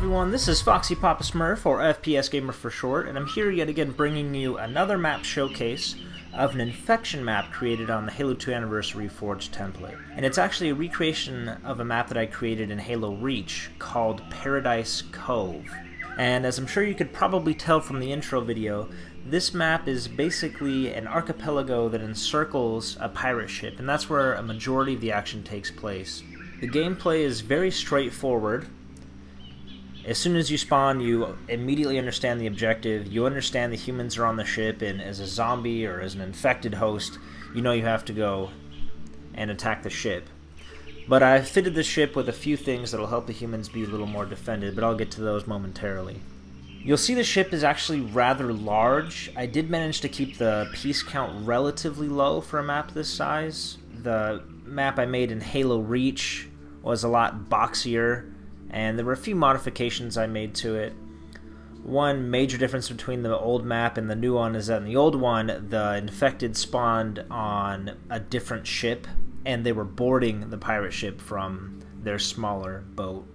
everyone, this is Foxy Papa Smurf, or FPS Gamer for short, and I'm here yet again bringing you another map showcase of an infection map created on the Halo 2 Anniversary Forge template. And it's actually a recreation of a map that I created in Halo Reach called Paradise Cove. And as I'm sure you could probably tell from the intro video, this map is basically an archipelago that encircles a pirate ship, and that's where a majority of the action takes place. The gameplay is very straightforward. As soon as you spawn, you immediately understand the objective, you understand the humans are on the ship, and as a zombie or as an infected host, you know you have to go and attack the ship. But I fitted the ship with a few things that'll help the humans be a little more defended, but I'll get to those momentarily. You'll see the ship is actually rather large. I did manage to keep the piece count relatively low for a map this size. The map I made in Halo Reach was a lot boxier, and there were a few modifications I made to it. One major difference between the old map and the new one is that in the old one, the infected spawned on a different ship, and they were boarding the pirate ship from their smaller boat.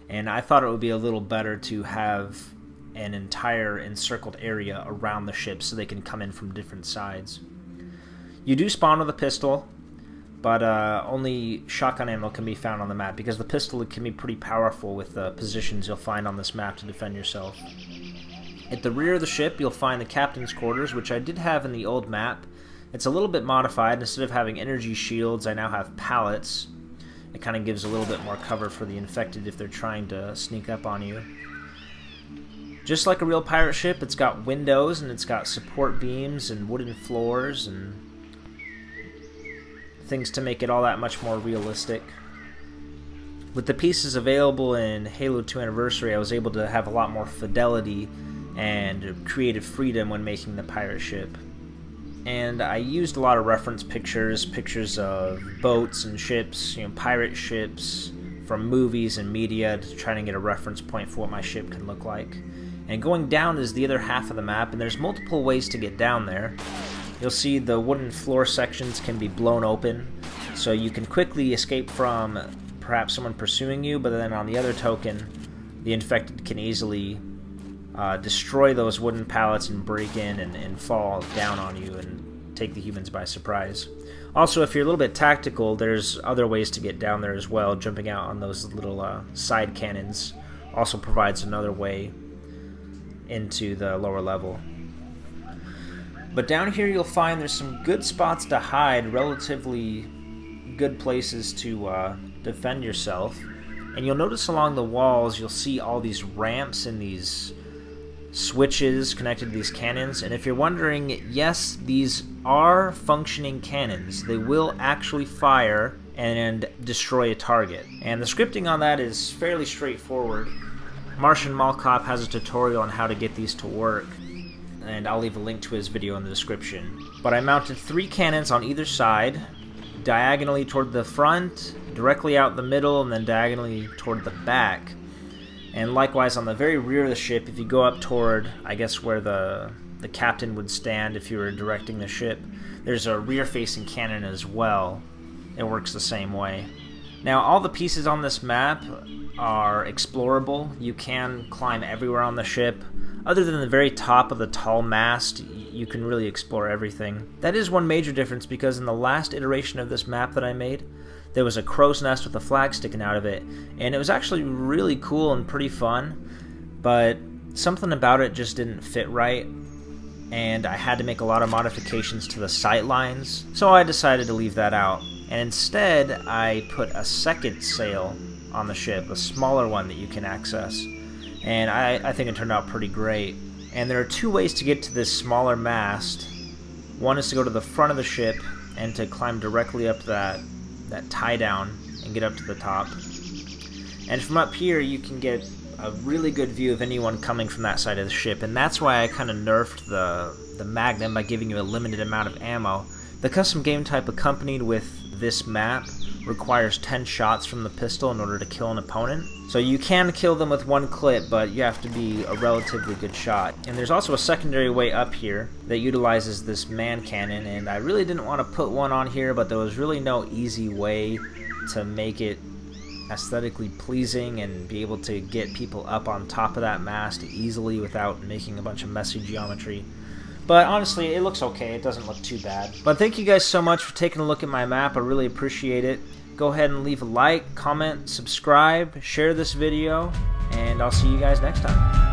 And I thought it would be a little better to have an entire encircled area around the ship so they can come in from different sides. You do spawn with a pistol, but only shotgun ammo can be found on the map because the pistol can be pretty powerful with the positions you'll find on this map to defend yourself. At the rear of the ship you'll find the captain's quarters, which I did have in the old map. It's a little bit modified. Instead of having energy shields, I now have pallets. It kind of gives a little bit more cover for the infected if they're trying to sneak up on you. Just like a real pirate ship, it's got windows and it's got support beams and wooden floors and things to make it all that much more realistic. With the pieces available in Halo 2 Anniversary, I was able to have a lot more fidelity and creative freedom when making the pirate ship. And I used a lot of reference pictures of boats and ships, pirate ships from movies and media, to try and get a reference point for what my ship can look like. And going down is the other half of the map, and there's multiple ways to get down there. You'll see the wooden floor sections can be blown open, so you can quickly escape from perhaps someone pursuing you, but then on the other token, the infected can easily destroy those wooden pallets and break in and fall down on you and take the humans by surprise. Also, if you're a little bit tactical, there's other ways to get down there as well. Jumping out on those little side cannons also provides another way into the lower level. But down here you'll find there's some good spots to hide, relatively good places to defend yourself. And you'll notice along the walls you'll see all these ramps and these switches connected to these cannons. And if you're wondering, yes, these are functioning cannons. They will actually fire and destroy a target. And the scripting on that is fairly straightforward. MartianMallCop has a tutorial on how to get these to work, and I'll leave a link to his video in the description. But I mounted 3 cannons on either side, diagonally toward the front, directly out the middle, and then diagonally toward the back. And likewise on the very rear of the ship, if you go up toward, I guess, where the captain would stand if you were directing the ship, there's a rear-facing cannon as well. It works the same way. Now, all the pieces on this map are explorable. You can climb everywhere on the ship. Other than the very top of the tall mast, you can really explore everything. That is one major difference, because in the last iteration of this map that I made, there was a crow's nest with a flag sticking out of it, and it was actually really cool and pretty fun, but something about it just didn't fit right, and I had to make a lot of modifications to the sight lines, so I decided to leave that out. And instead, I put a second sail on the ship, a smaller one that you can access. And I think it turned out pretty great. And there are 2 ways to get to this smaller mast. One is to go to the front of the ship and to climb directly up that tie down and get up to the top. And from up here you can get a really good view of anyone coming from that side of the ship, and that's why I kind of nerfed the Magnum by giving you a limited amount of ammo. The custom game type accompanied with this map requires 10 shots from the pistol in order to kill an opponent. So you can kill them with 1 clip, but you have to be a relatively good shot. And there's also a secondary way up here that utilizes this man cannon, and I really didn't want to put one on here, but there was really no easy way to make it aesthetically pleasing and be able to get people up on top of that mast easily without making a bunch of messy geometry. But honestly, it looks okay. It doesn't look too bad. But thank you guys so much for taking a look at my map. I really appreciate it. Go ahead and leave a like, comment, subscribe, share this video, and I'll see you guys next time.